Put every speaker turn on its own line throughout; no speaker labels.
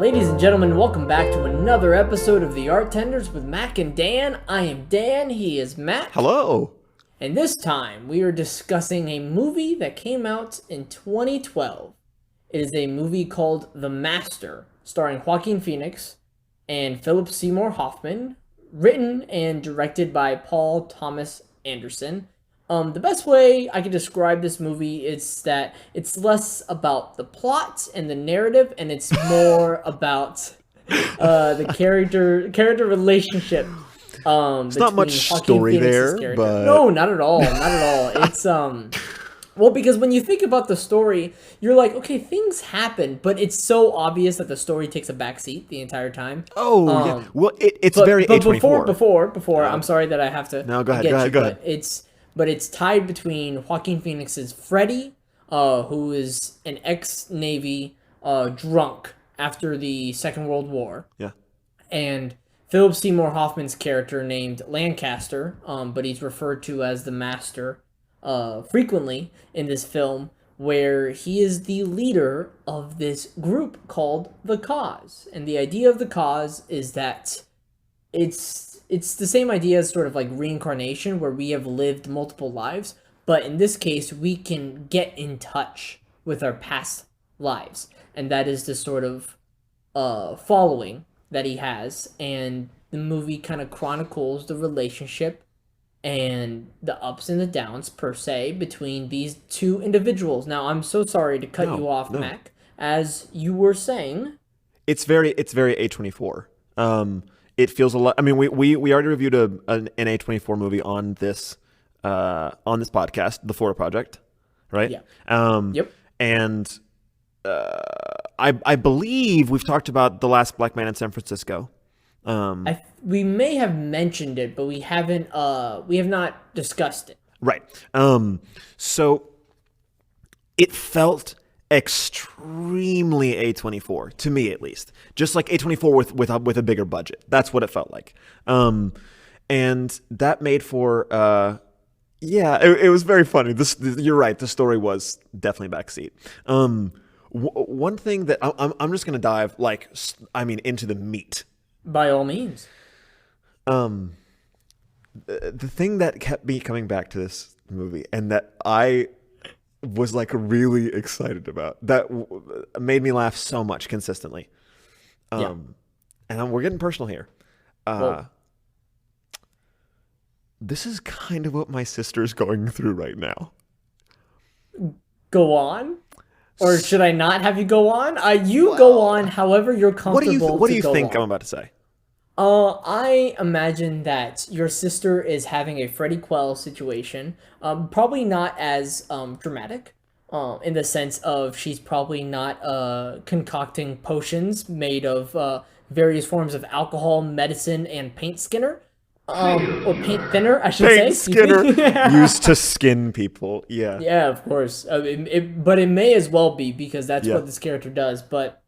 Ladies and gentlemen, welcome back to another episode of The Artenders with Mac and Dan. I am Dan, he is Mac.
Hello.
And this time, we are discussing a movie that came out in 2012. It is a movie called The Master, starring Joaquin Phoenix and Philip Seymour Hoffman, written and directed by Paul Thomas Anderson. The best way I can describe this movie is that it's less about the plot and the narrative, and it's more about the character relationship.
It's not much story there, but
no, not at all, not at all. It's well, because when you think about the story, you're like, okay, things happen, but it's so obvious that the story takes a backseat the entire time.
Oh, yeah. Well, it's very A24.
Before, I'm sorry that I have to.
No, go ahead.
But it's tied between Joaquin Phoenix's Freddy, who is an ex-Navy drunk after the Second World War.
Yeah.
And Philip Seymour Hoffman's character named Lancaster, but he's referred to as the Master frequently in this film, where he is the leader of this group called The Cause. And the idea of The Cause is that it's the same idea as sort of like reincarnation, where we have lived multiple lives, but in this case, we can get in touch with our past lives. And that is the sort of following that he has. And the movie kind of chronicles the relationship and the ups and the downs, per se, between these two individuals. Now, I'm so sorry to cut you off, Mac. As you were saying,
it's very A24. It feels a lot. I mean, we already reviewed an A24 movie on this podcast, The Florida Project, right?
Yeah. Yep.
And I believe we've talked about The Last Black Man in San Francisco.
We may have mentioned it, but we haven't. We have not discussed it.
Right. So it felt extremely A24 to me, at least, just like A24 with a bigger budget. That's what it felt like. And that made for it was very funny. You're right. The story was definitely backseat. One thing that I'm just gonna dive into the meat.
By all means.
The thing that kept me coming back to this movie, and that I was like really excited about, that made me laugh so much consistently. And we're getting personal here. This is kind of what my sister's going through right now.
Go on? Or should I not have you go on? Go on however you're comfortable.
What do you think I'm about to say?
I imagine that your sister is having a Freddie Quell situation. Probably not as dramatic, in the sense of she's probably not concocting potions made of various forms of alcohol, medicine, and paint skinner. Or paint thinner, I should say.
Paint skinner, used to skin people. Yeah.
Yeah, of course. But it may as well be, because that's what this character does. But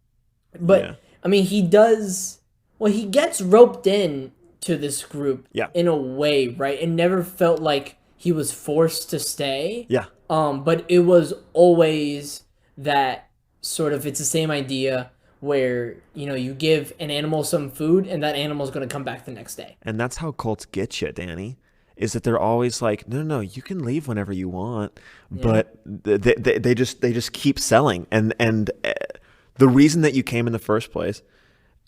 I mean, he does. Well, he gets roped in to this group in a way, right? It never felt like he was forced to stay.
Yeah.
But it was always that sort of, it's the same idea where, you give an animal some food and that animal's going to come back the next day.
And that's how cults get you, Danny, is that they're always like, no, you can leave whenever you want. Yeah. But they just keep selling. And the reason that you came in the first place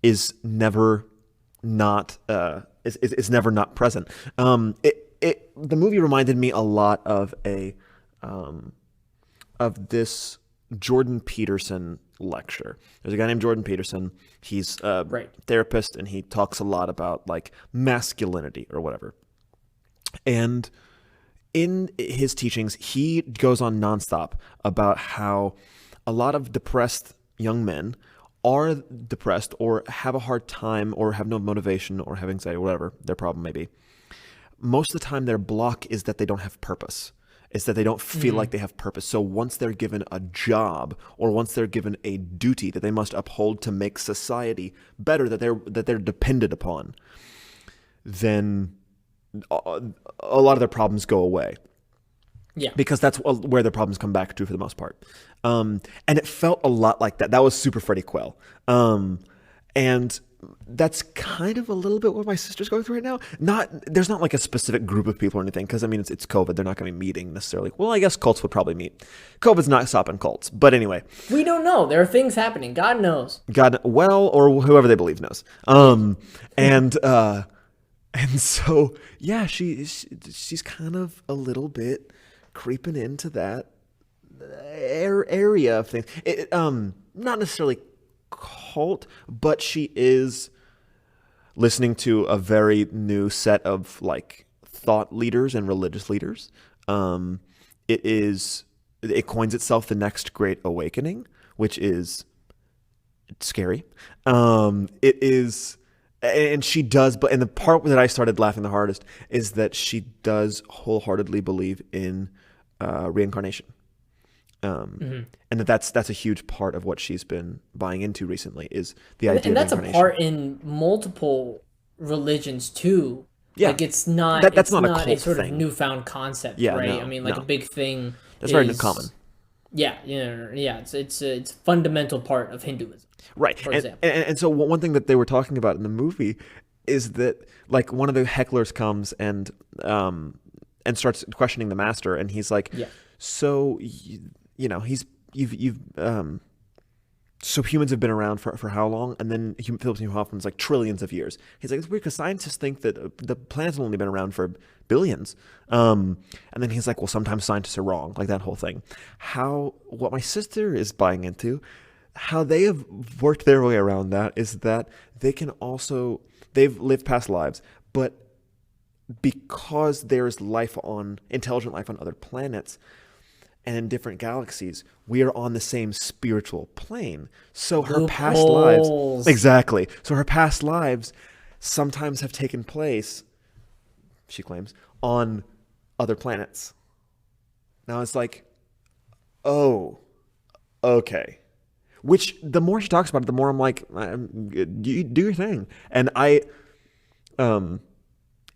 is never not is never not present. The movie reminded me a lot of this Jordan Peterson lecture. There's a guy named Jordan Peterson. He's a therapist, and he talks a lot about like masculinity or whatever. And in his teachings, he goes on nonstop about how a lot of depressed young men are depressed or have a hard time or have no motivation or have anxiety or whatever their problem may be. Most of the time their block is that they don't have purpose. It's that they don't feel like they have purpose. So once they're given a job or once they're given a duty that they must uphold to make society better, that they're dependent upon, then a lot of their problems go away.
Yeah.
Because that's where the problems come back to for the most part. And it felt a lot like that. That was super Freddie Quell. And that's kind of a little bit what my sister's going through right now. There's not like a specific group of people or anything, because I mean it's COVID. They're not going to be meeting necessarily. Well, I guess cults would probably meet. COVID's not stopping cults, but anyway,
we don't know. There are things happening. God knows.
God, well, or whoever they believe knows. And so yeah, she's kind of a little bit creeping into that area of things. Not necessarily cult, but she is listening to a very new set of like thought leaders and religious leaders. It coins itself the next great awakening, which is scary. It is, and she does, and the part that I started laughing the hardest is that she does wholeheartedly believe in reincarnation. And that's a huge part of what she's been buying into recently is the idea
and that's
of
a part in multiple religions too.
Yeah,
like it's not
that's not a cult
sort
thing.
of newfound concept,
Yeah,
right?
no,
I mean, like
no.
a big thing.
That's very common.
Yeah, yeah. It's a fundamental part of Hinduism,
right?
For example,
and so one thing that they were talking about in the movie is that like one of the hecklers comes and starts questioning the master, and he's like,
yeah.
So so humans have been around for how long? And then Philip Seymour Hoffman's like trillions of years. He's like, it's weird because scientists think that the planet's only been around for billions. And then he's like, well, sometimes scientists are wrong, like that whole thing. What my sister is buying into, how they have worked their way around that is that they've lived past lives, but because there's intelligent life on other planets, and in different galaxies, we are on the same spiritual plane. So her past lives, exactly. So her past lives sometimes have taken place, she claims, on other planets. Now it's like, oh, okay. Which the more she talks about it, the more I'm like, you do your thing. And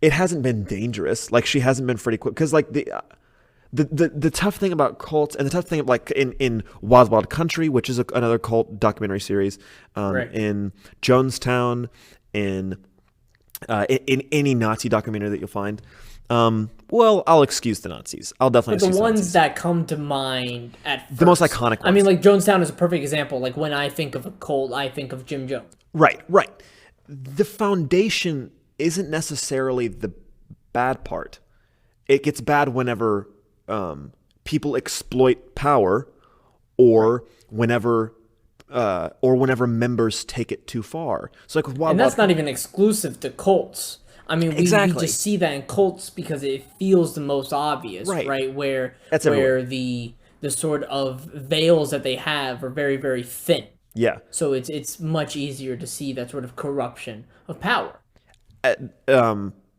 it hasn't been dangerous. Like she hasn't been Freddy Quick, because like the tough thing about cults, and the tough thing like in Wild Wild Country, which is another cult documentary series,
Right.
in Jonestown, in any Nazi documentary that you'll find. Well, I'll excuse the Nazis. I'll definitely excuse
the ones
Nazis.
that come to mind at first.
The most iconic ones.
I mean, like Jonestown is a perfect example. Like when I think of a cult, I think of Jim Jones.
Right. The foundation isn't necessarily the bad part. It gets bad whenever people exploit power, or whenever members take it too far. So like with
and that's not even exclusive to cults. I mean, we just see that in cults because it feels the most obvious, right? Where the sort of veils that they have are very, very thin.
Yeah.
So it's much easier to see that sort of corruption of power.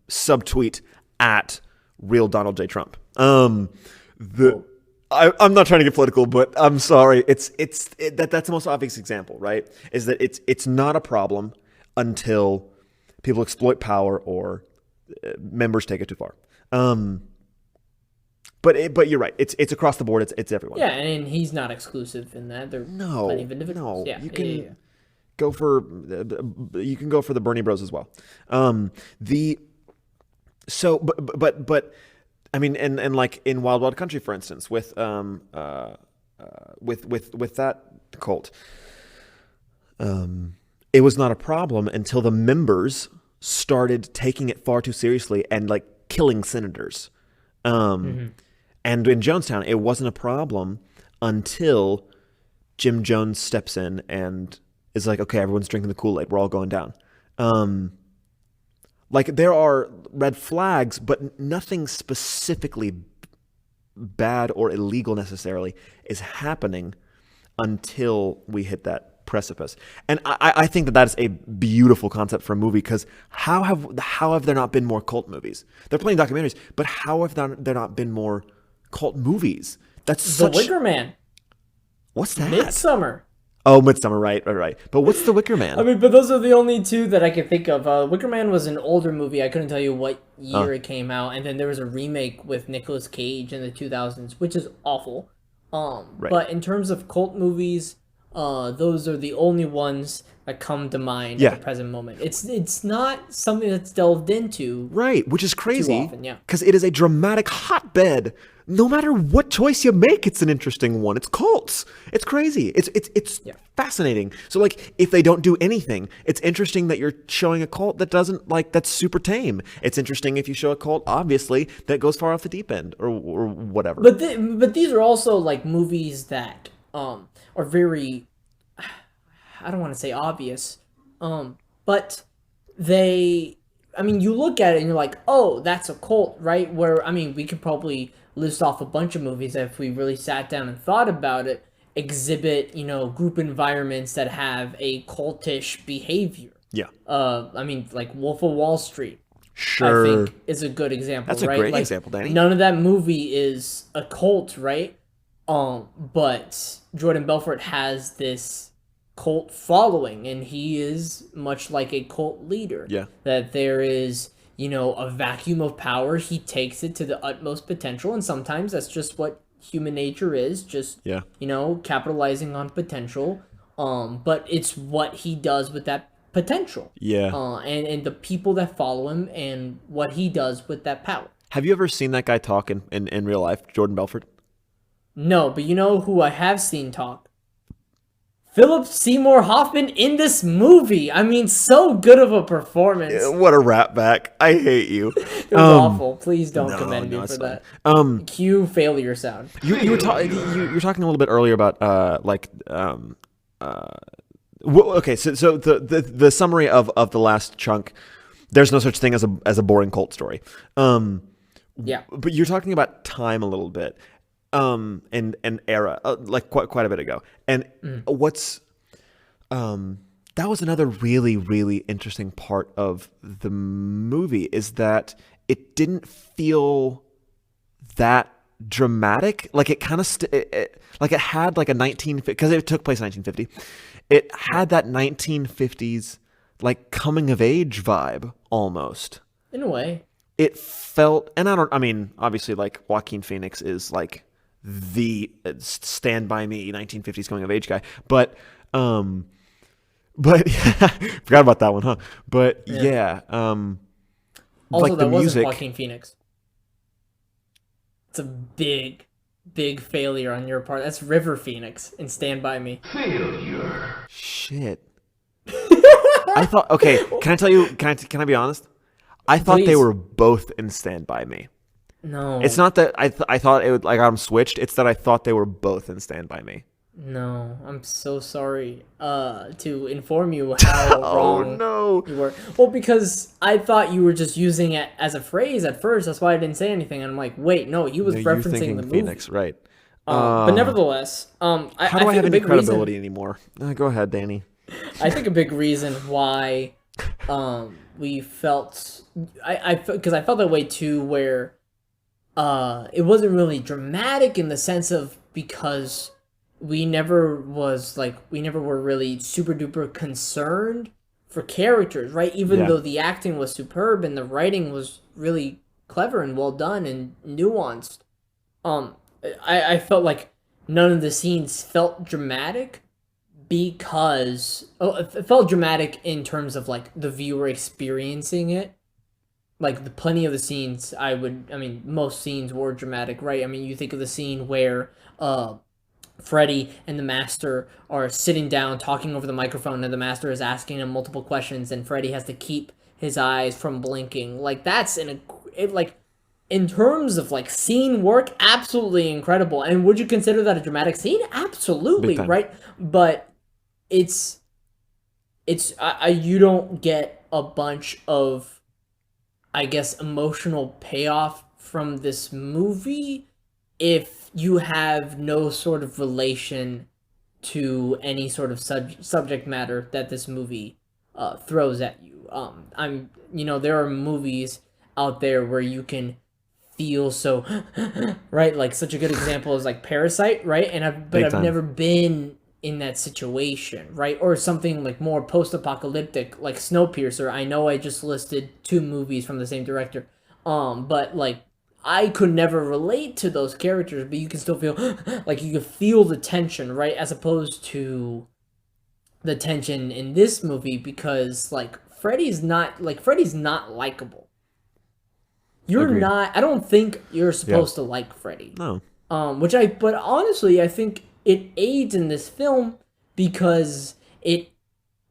Subtweet at real Donald J. Trump. I'm not trying to get political, but I'm sorry. That's the most obvious example, right? Is that it's not a problem until people exploit power or members take it too far. But you're right. It's across the board. It's everyone.
Yeah, and he's not exclusive in that. There are plenty of individuals.
No,
Yeah,
you can go for the Bernie Bros as well. But I mean, and like in Wild Wild Country, for instance, with that cult, it was not a problem until the members started taking it far too seriously and like killing senators. And in Jonestown, it wasn't a problem until Jim Jones steps in and is like, okay, everyone's drinking the Kool-Aid. We're all going down. Like there are red flags, but nothing specifically bad or illegal necessarily is happening until we hit that precipice. And I think that is a beautiful concept for a movie, because how have there not been more cult movies? There are plenty of documentaries, but how have there not been more cult movies? That's
The Wicker Man.
What's that?
Midsummer.
Oh, Midsummer, right. But what's The Wicker Man?
I mean, but those are the only two that I can think of. Wicker Man was an older movie. I couldn't tell you what year it came out. And then there was a remake with Nicolas Cage in the 2000s, which is awful. But in terms of cult movies, Those are the only ones that come to mind at the
Yeah.
present moment. It's not something that's delved into
Right, which is
too
crazy
often. Yeah.
because it is a dramatic hotbed. No matter what choice you make, it's an interesting one. It's cults. It's crazy. It's
Yeah.
fascinating. So like, if they don't do anything, it's interesting that you're showing a cult that doesn't like that's super tame. It's interesting if you show a cult, obviously, that goes far off the deep end or whatever.
But these are also like movies that are very, I don't want to say obvious, but they, I mean, you look at it and you're like, oh, that's a cult, right? Where, I mean, we could probably list off a bunch of movies that if we really sat down and thought about it, exhibit, group environments that have a cultish behavior.
Yeah,
I mean, like Wolf of Wall Street, I
sure.
think is a good example,
That's a
right?
great
Like
example, Danny.
none of that movie is a cult, right? But Jordan Belfort has this cult following, and he is much like a cult leader.
Yeah.
That there is, a vacuum of power. He takes it to the utmost potential, and sometimes that's just what human nature is, just
Yeah.
capitalizing on potential. But it's what he does with that potential.
Yeah.
And the people that follow him and what he does with that power.
Have you ever seen that guy talk in real life, Jordan Belfort?
No, but you know who I have seen talk? Philip Seymour Hoffman in this movie. I mean, so good of a performance.
What a rat back. I hate you.
It was awful. Please don't
no,
commend
no,
me
it's
for
fine.
that. Cue failure sound.
You were you're talking a little bit earlier about okay, so the summary of the last chunk, there's no such thing as a boring cult story.
Yeah.
But you're talking about time a little bit, and era, like quite a bit ago. And what's that was another really, really interesting part of the movie is that it didn't feel that dramatic. Like it kind of like it had like a 1950, because it took place in 1950. It had that 1950s like coming of age vibe almost.
In a way.
It felt, and I mean, obviously, like Joaquin Phoenix is like the Stand By Me 1950s coming of age guy, but forgot about that one, huh? But yeah,
Also,
like the
that wasn't
music.
Joaquin Phoenix. It's a big, big failure on your part. That's River Phoenix in Stand By Me.
Shit. I thought. Okay, can I tell you? Can I be honest? I thought they
Please.
were both in Stand By Me.
No.
It's not that I thought it would like I'm switched. It's that I thought they were both in Stand By Me.
No, I'm so sorry to inform you how
Oh
wrong
no.
you were. Well, because I thought you were just using it as a phrase at first. That's why I didn't say anything. And I'm like, wait, no, he was
No, you're
referencing
thinking
the movie.
Phoenix, right?
But nevertheless,
How do I
think
have
a
any
big
credibility anymore? Go ahead, Danny.
I think a big reason why we felt because I felt that way too, where it wasn't really dramatic in the sense of because we never were really super duper concerned for characters, right? Even though the acting was superb and the writing was really clever and well done and nuanced, I felt like none of the scenes felt dramatic because it felt dramatic in terms of like the viewer experiencing it. Like plenty of the scenes, most scenes were dramatic, right? I mean, you think of the scene where Freddy and the Master are sitting down talking over the microphone, and the Master is asking him multiple questions, and Freddy has to keep his eyes from blinking. Like that's in terms of like scene work, absolutely incredible. And would you consider that a dramatic scene? Absolutely, right? But it's you don't get a bunch of, I guess, emotional payoff from this movie if you have no sort of relation to any sort of subject matter that this movie throws at you. There are movies out there where you can feel so right, like such a good example is like Parasite, right? And I've never been in that situation, right? Or something like more post-apocalyptic like Snowpiercer. I know I just listed two movies from the same director, but like I could never relate to those characters, but you can still feel like you can feel the tension, right? As opposed to the tension in this movie, because like Freddy's not likable. You're
Agreed.
not. I don't think you're
Yeah.
supposed to like Freddy.
No.
But honestly, I think it aids in this film because it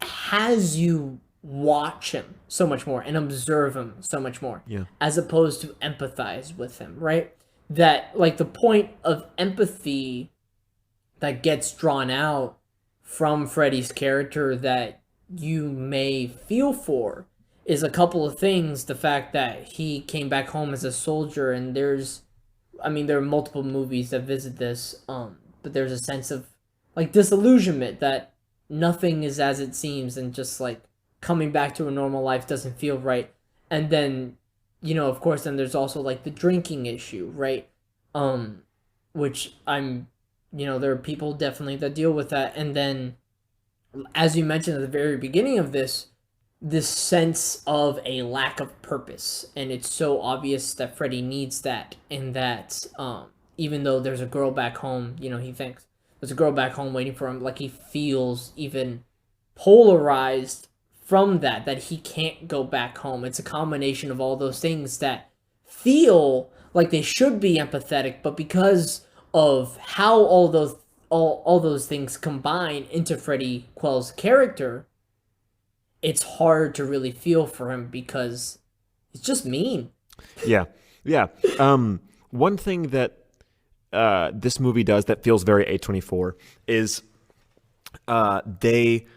has you watch him so much more and observe him so much more,
Yeah.
as opposed to empathize with him, right? That, like, the point of empathy that gets drawn out from Freddy's character that you may feel for is a couple of things. The fact that he came back home as a soldier, and there are multiple movies that visit this, but there's a sense of like disillusionment that nothing is as it seems, and just like coming back to a normal life doesn't feel right. And then, of course, then there's also like the drinking issue, right? Which there are people definitely that deal with that. And then, as you mentioned at the very beginning of this sense of a lack of purpose, and it's so obvious that Freddy needs that, and that even though there's a girl back home, he thinks there's a girl back home waiting for him, like he feels even polarized from that he can't go back home. It's a combination of all those things that feel like they should be empathetic, but because of how all those things combine into Freddy Quell's character, it's hard to really feel for him because it's just mean.
Yeah. Yeah. One thing that this movie does that feels very A24 is they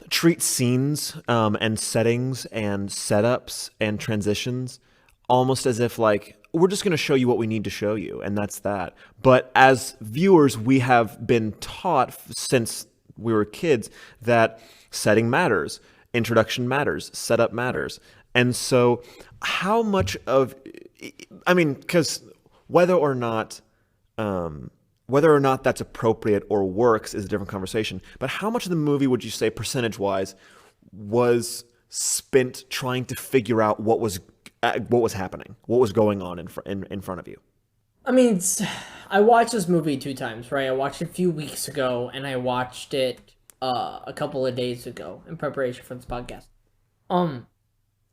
treat scenes and settings and setups and transitions almost as if like we're just going to show you what we need to show you, and that's that. But as viewers, we have been taught since we were kids that setting matters, introduction matters, setup matters. And so how much of, because whether or not that's appropriate or works is a different conversation. But how much of the movie would you say, percentage-wise, was spent trying to figure out what was happening, what was going on in front of you?
I watched this movie 2 times, right? I watched it a few weeks ago, and I watched it a couple of days ago in preparation for this podcast.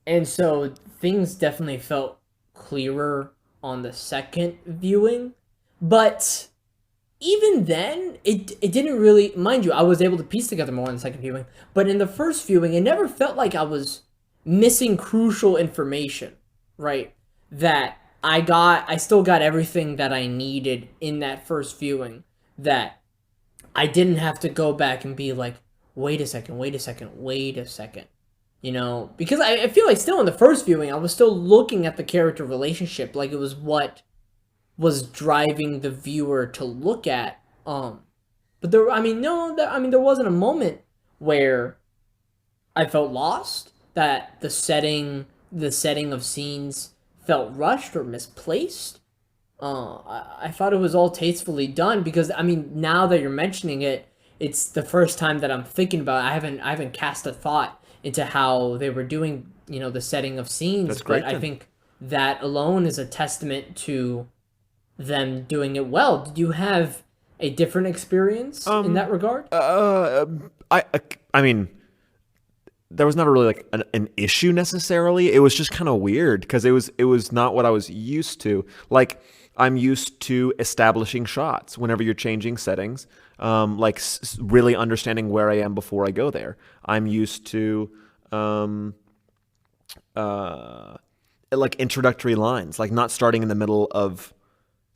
And so things definitely felt clearer on the second viewing, but even then, it didn't really, mind you, I was able to piece together more in the second viewing, but in the first viewing, it never felt like I was missing crucial information, right? That I still got everything that I needed in that first viewing, that I didn't have to go back and be like, wait a second. Because I feel like still in the first viewing, I was still looking at the character relationship like it was what was driving the viewer to look at. But there wasn't a moment where I felt lost, that the setting of scenes felt rushed or misplaced. I thought it was all tastefully done because now that you're mentioning it, it's the first time that I'm thinking about it. I haven't cast a thought into how they were doing, the setting of scenes.
That's great.
But I think that alone is a testament to them doing it well. Did you have a different experience in that regard?
There was not really like an issue necessarily. It was just kind of weird because it was not what I was used to. Like, I'm used to establishing shots whenever you're changing settings, really understanding where I am before I go there. I'm used to like introductory lines, like not starting in the middle of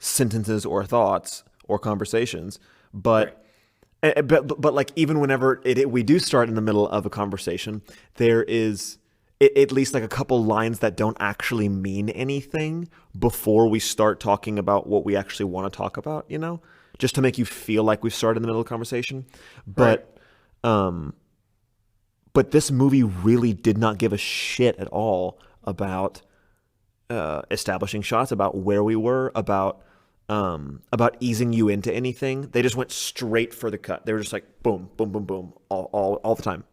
sentences or thoughts or conversations, but like even whenever we do start in the middle of a conversation, there is at least like a couple lines that don't actually mean anything before we start talking about what we actually want to talk about, just to make you feel like we've started in the middle of the conversation. But but this movie really did not give a shit at all about establishing shots, about where we were, about easing you into anything. They just went straight for the cut. They were just like boom, boom, boom, boom, all the time.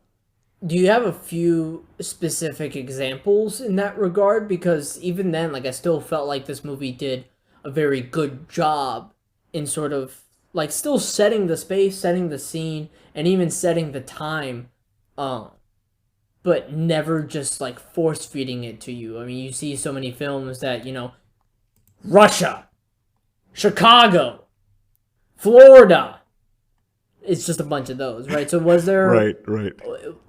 Do you have a few specific examples in that regard? Because even then, like, I still felt like this movie did a very good job in sort of like still setting the space, setting the scene, and even setting the time, um, but never just like force feeding it to you. I mean, you see so many films that, Russia, Chicago, Florida. It's just a bunch of those, right? So
Right, right.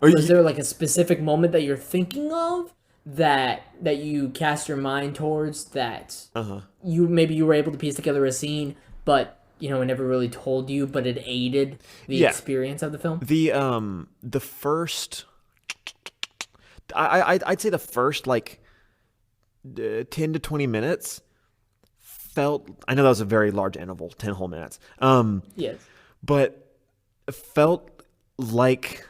was there like a specific moment that you're thinking of that you cast your mind towards that
Uh-huh.
you were able to piece together a scene, but it never really told you, but it aided the
Yeah.
experience of the film?
The first I'd say the first like 10 to 20 minutes felt, I know that was a very large interval, 10 whole minutes.
Yes.
But it felt like,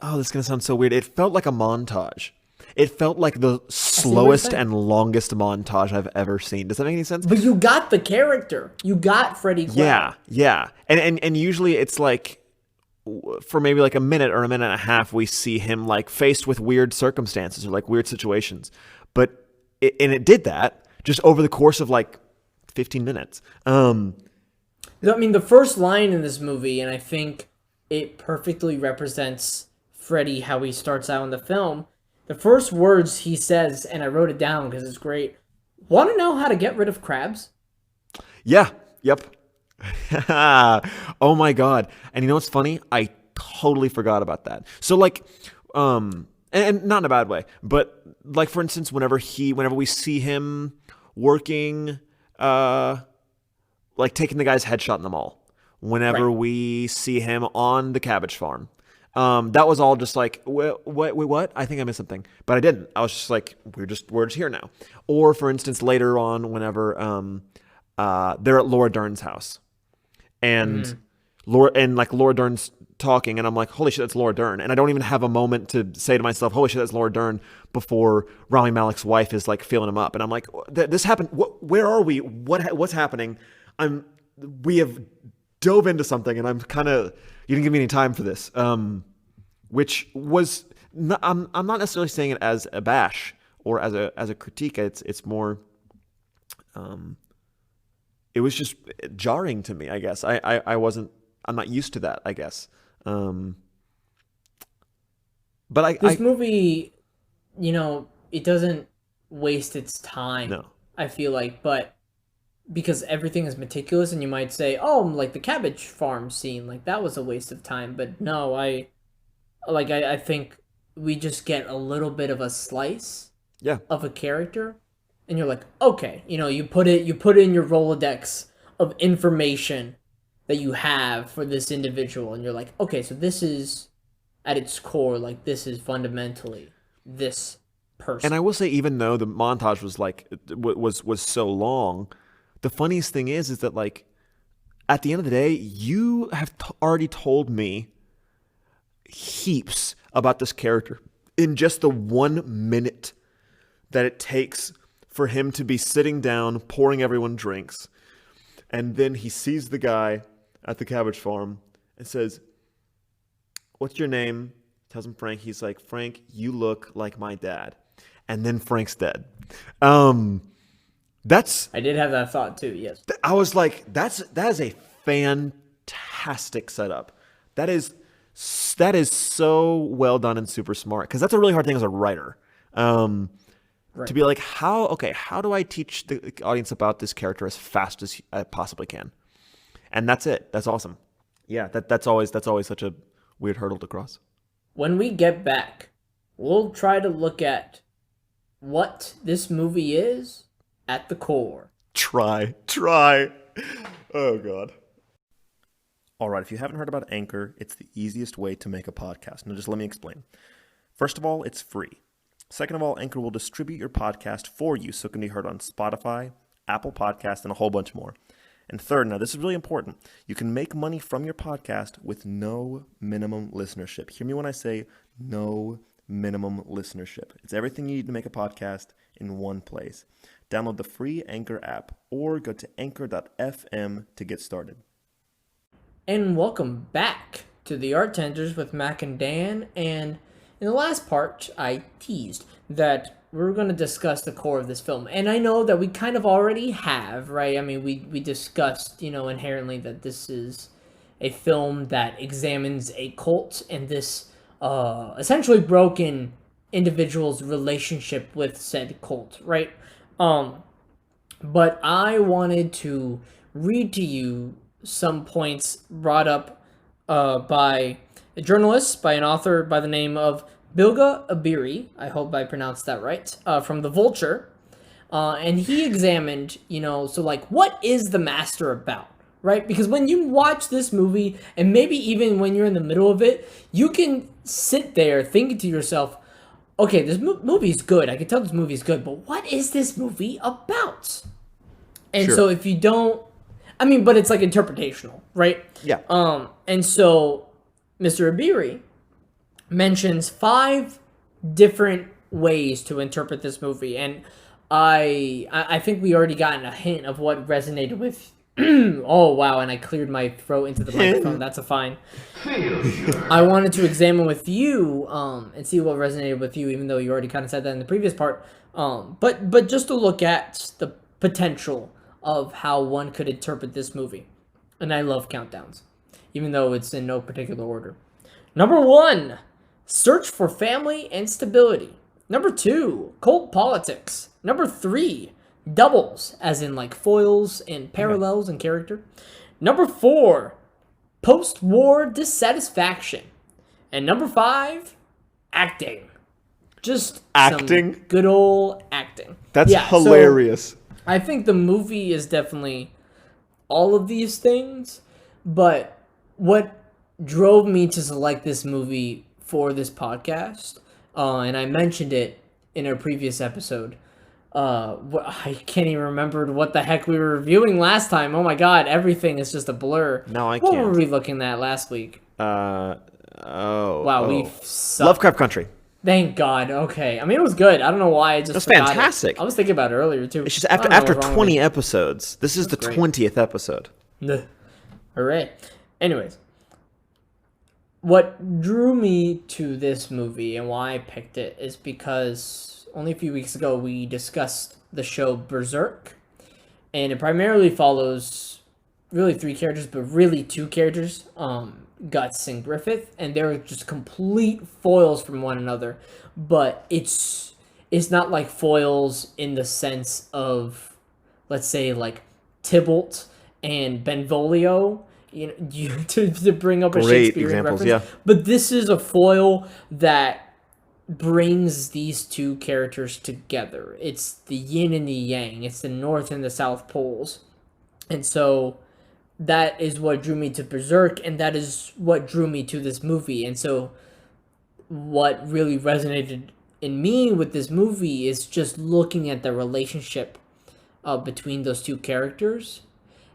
oh, this is going to sound so weird. It felt like a montage. It felt like the
I see what you're
slowest
saying.
and longest montage I've ever seen. Does that make any sense?
But you got the character. You got Freddie Quinn.
Yeah, yeah. And usually it's like for maybe like a minute or a minute and a half, we see him like faced with weird circumstances or like weird situations. But it did that just over the course of like 15 minutes.
I mean, the first line in this movie, and I think it perfectly represents Freddy, how he starts out in the film. The first words he says, and I wrote it down because it's great. Want to know how to get rid of crabs?
Yeah. Yep. Oh my god. And you know what's funny? I totally forgot about that. So like and not in a bad way, but like for instance whenever we see him working like taking the guy's headshot in the mall. Whenever
Right.
we see him on the cabbage farm. That was all just like, what? I think I missed something, but I didn't. I was just like, we're just here now. Or for instance, later on, whenever they're at Laura Dern's house, and
Mm-hmm.
Laura Dern's talking, and I'm like, holy shit, that's Laura Dern, and I don't even have a moment to say to myself, holy shit, that's Laura Dern, before Rami Malek's wife is like feeling him up, and I'm like, this happened. Where are we? What's happening? We have dove into something, and I'm kind of, you didn't give me any time for this, which was not, I'm not necessarily saying it as a bash or as a critique. It's more it was just jarring to me, I guess. I'm not used to that, I guess. Um, but
This movie, it doesn't waste its time,
no.
I feel like, but because everything is meticulous, and you might say, oh, like the cabbage farm scene, like that was a waste of time. But no, I think we just get a little bit of a slice
Yeah.
of a character, and you're like, okay, you put it in your Rolodex of information that you have for this individual, and you're like, okay, so this is at its core, like this is fundamentally this
And I
person.
will say, even though the montage was like was so long, the funniest thing is that like at the end of the day, you have already told me heaps about this character in just the 1 minute that it takes for him to be sitting down, pouring everyone drinks, and then he sees the guy at the cabbage farm and says, "What's your name?" Tells him Frank. He's like, "Frank, you look like my dad." And then Frank's dead. Um, that's
I did have that thought too. Yes.
I was like, that is a fantastic setup. That is that is so well done and super smart, because that's a really hard thing as a writer. Um, to
Right.
be like, how do I teach the audience about this character as fast as I possibly can? And that's it. That's awesome. Yeah, that's always such a weird hurdle to cross.
When we get back, we'll try to look at what this movie is at the core.
Try. Oh god. All right, if you haven't heard about Anchor, it's the easiest way to make a podcast. Now just let me explain. First of all, it's free. Second of all, Anchor will distribute your podcast for you so it can be heard on Spotify, Apple Podcasts, and a whole bunch more. And third, now this is really important, you can make money from your podcast with no minimum listenership. Hear me when I say no minimum listenership. It's everything you need to make a podcast in one place. Download the free Anchor app or go to anchor.fm to get started.
And welcome back to the Artenders with Mac and Dan, and in the last part, I teased that we're going to discuss the core of this film. And I know that we kind of already have, right? I mean, we discussed, inherently that this is a film that examines a cult and this essentially broken individual's relationship with said cult, right? But I wanted to read to you some points brought up by a journalist, by an author by the name of Bilge Ebiri. I hope I pronounced that right. From The Vulture. And he examined, what is The Master about? Right? Because when you watch this movie, and maybe even when you're in the middle of it, you can sit there thinking to yourself, okay, this movie's good. I can tell this movie's good, but what is this movie about? And
Sure.
so if you don't, but it's like interpretational, right?
Yeah.
And so Mr. Ebiri mentions 5 different ways to interpret this movie, and I think we already gotten a hint of what resonated with. Oh wow! And I cleared my throat into the microphone. That's a fine. I wanted to examine with you and see what resonated with you, even though you already kind of said that in the previous part. But just to look at the potential of how one could interpret this movie. And I love countdowns, even though it's in no particular order. Number 1, search for family and stability. Number 2, cult politics. Number 3, doubles, as in like foils and parallels in character. Number 4, post-war dissatisfaction. And number 5, acting. Just
acting?
Some good old acting.
That's hilarious.
So I think the movie is definitely all of these things, but what drove me to select this movie for this podcast, and I mentioned it in our previous episode, I can't even remember what the heck we were reviewing last time. Oh my god, everything is just a blur.
No, I can't.
What were we looking at last week?
Wow,
we sucked.
Lovecraft Country.
Thank God. Okay. I mean, it was good. I don't know why I just forgot
fantastic.
I was thinking about it earlier, too.
It's just after 20 episodes. This is the
great.
20th episode.
Hooray. Anyways, what drew me to this movie and why I picked it is because only a few weeks ago we discussed the show Berserk, and it primarily follows really 3 characters, but really 2 characters, Guts and Griffith, and they're just complete foils from one another. But it's not like foils in the sense of, let's say, like Tybalt and Benvolio, to bring up a
Great
Shakespearean
examples,
reference.
yeah.
But this is a foil that brings these 2 characters together. It's the yin and the yang. It's the North and the South poles. And so that is what drew me to Berserk, and that is what drew me to this movie. And so what really resonated in me with this movie is just looking at the relationship between those 2 characters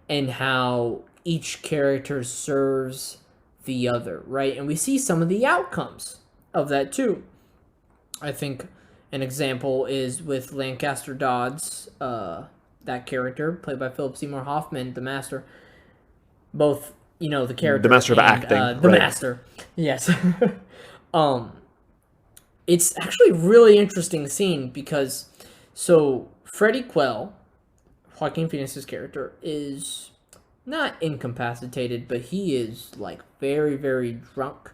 and how each character serves the other, right? And we see some of the outcomes of that too. I think an example is with Lancaster Dodds, that character, played by Philip Seymour Hoffman, the Master. Both, the character.
The Master of Acting.
The Master. Yes. It's actually a really interesting scene because, so, Freddie Quell, Joaquin Phoenix's character, is not incapacitated, but he is, like, very, very drunk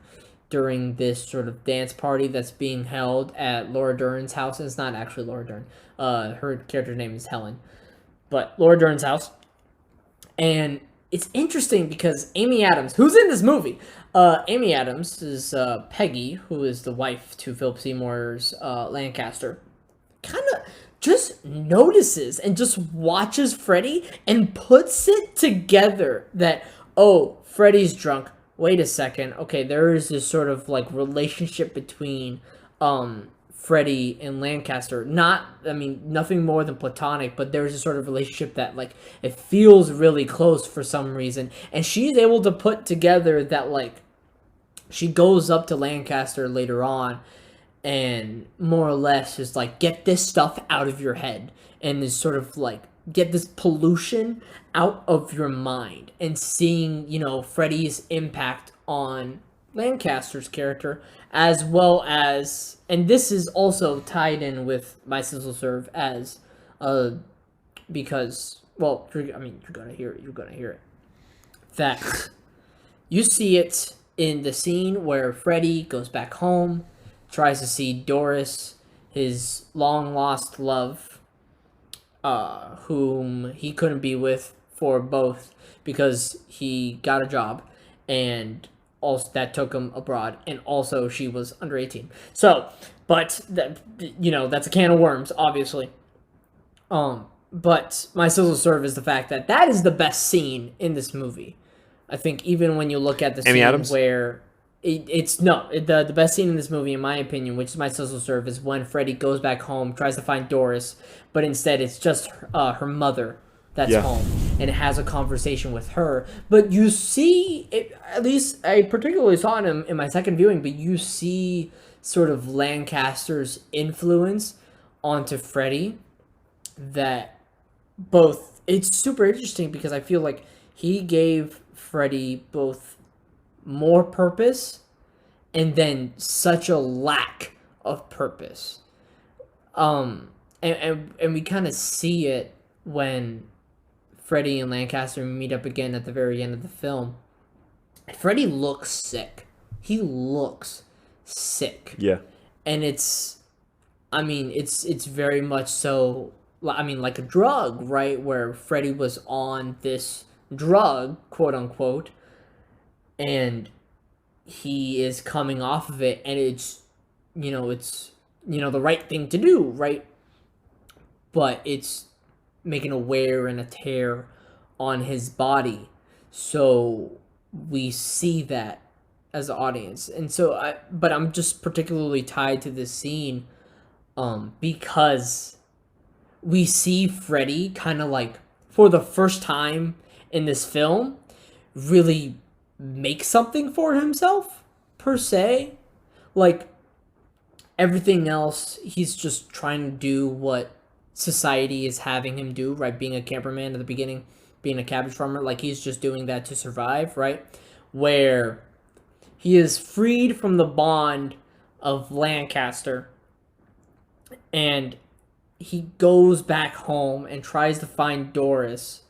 during this sort of dance party that's being held at Laura Dern's house. And it's not actually Laura Dern. Her character's name is Helen. But Laura Dern's house. And it's interesting because Amy Adams, who's in this movie, Amy Adams is Peggy, who is the wife to Philip Seymour's Lancaster, kind of just notices and just watches Freddie and puts it together that, oh, Freddie's drunk. Wait a second. Okay, there is this sort of like relationship between Freddie and Lancaster. Nothing more than platonic, but there's a sort of relationship that, like, it feels really close for some reason. And she's able to put together that, like, she goes up to Lancaster later on and more or less just, like, get this stuff out of your head. And is sort of, like, get this pollution out of your mind. And seeing, Freddie's impact on Lancaster's character, as well as, and this is also tied in with My Sizzle Serve as, because, well, you're gonna hear it. You're gonna hear it. That you see it in the scene where Freddy goes back home, tries to see Doris, his long lost love, whom he couldn't be with for both because he got a job, and also that took him abroad, and also she was under 18. So, but that, that's a can of worms, obviously. But my sizzle serve is the fact that that is the best scene in this movie. I think even when you look at the
Amy
scene
Adams?
where the best scene in this movie, in my opinion, which is my sizzle serve, is when Freddy goes back home, tries to find Doris, but instead it's just her mother that's home, and has a conversation with her. But you see, at least I particularly saw it in my second viewing, but you see sort of Lancaster's influence onto Freddy. That both, it's super interesting because I feel like he gave Freddy both more purpose and then such a lack of purpose. And we kind of see it when Freddy and Lancaster meet up again at the very end of the film. Freddy looks sick. He looks sick.
Yeah.
And it's very much so, like a drug, right? Where Freddy was on this drug, quote unquote, and he is coming off of it, and it's the right thing to do, right? But it's making a wear and a tear on his body. So we see that as the audience. And so but I'm just particularly tied to this scene because we see Freddy kind of like, for the first time in this film, really make something for himself, per se. Like, everything else, he's just trying to do what society is having him do, right? Being a camperman at the beginning, being a cabbage farmer, like he's just doing that to survive, right? Where he is freed from the bond of Lancaster, and he goes back home and tries to find Doris.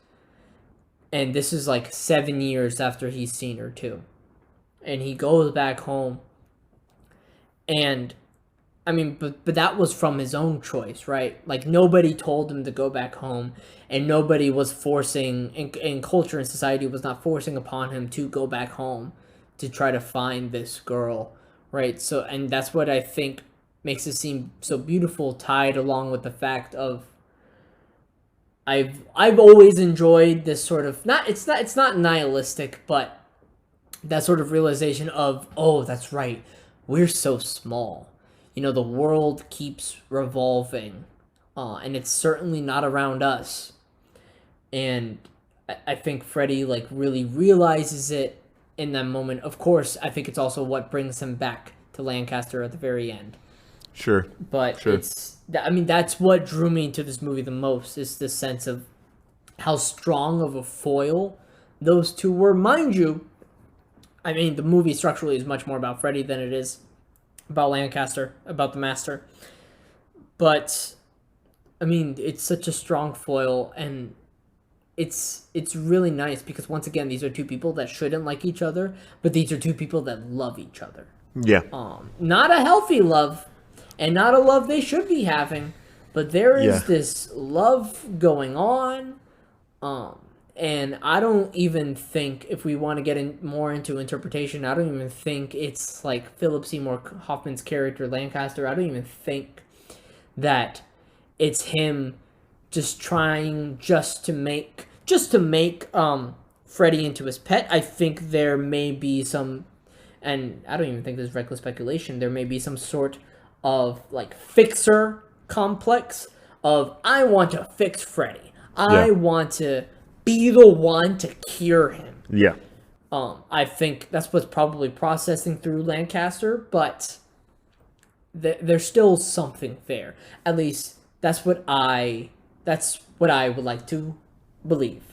And this is like 7 years after he's seen her too. And he goes back home. And but that was from his own choice, right? Like, nobody told him to go back home, and nobody was forcing, and culture and society was not forcing upon him to go back home to try to find this girl, right? So, and that's what I think makes it seem so beautiful, tied along with the fact of I've always enjoyed this sort of, it's not nihilistic, but that sort of realization of, oh, that's right, we're so small. The world keeps revolving, and it's certainly not around us. And I think Freddy like really realizes it in that moment. Of course, I think it's also what brings him back to Lancaster at the very end.
Sure.
But that's what drew me into this movie the most, is the sense of how strong of a foil those two were. Mind you, the movie structurally is much more about Freddy than it is about Lancaster, about the Master. But it's such a strong foil, and it's really nice because, once again, these are two people that shouldn't like each other, but these are two people that love each other.
Yeah.
Not a healthy love, and not a love they should be having, but there is this love going on. And I don't even think, if we want to get more into interpretation, I don't even think it's like Philip Seymour Hoffman's character Lancaster. I don't even think that it's him just trying to make Freddy into his pet. I think there may be some, and I don't even think this is reckless speculation, there may be some sort of like fixer complex of, I want to fix Freddy. I want to be the one to cure him.
Yeah.
I think that's what's probably processing through Lancaster, but there's still something there. At least that's what I would like to believe.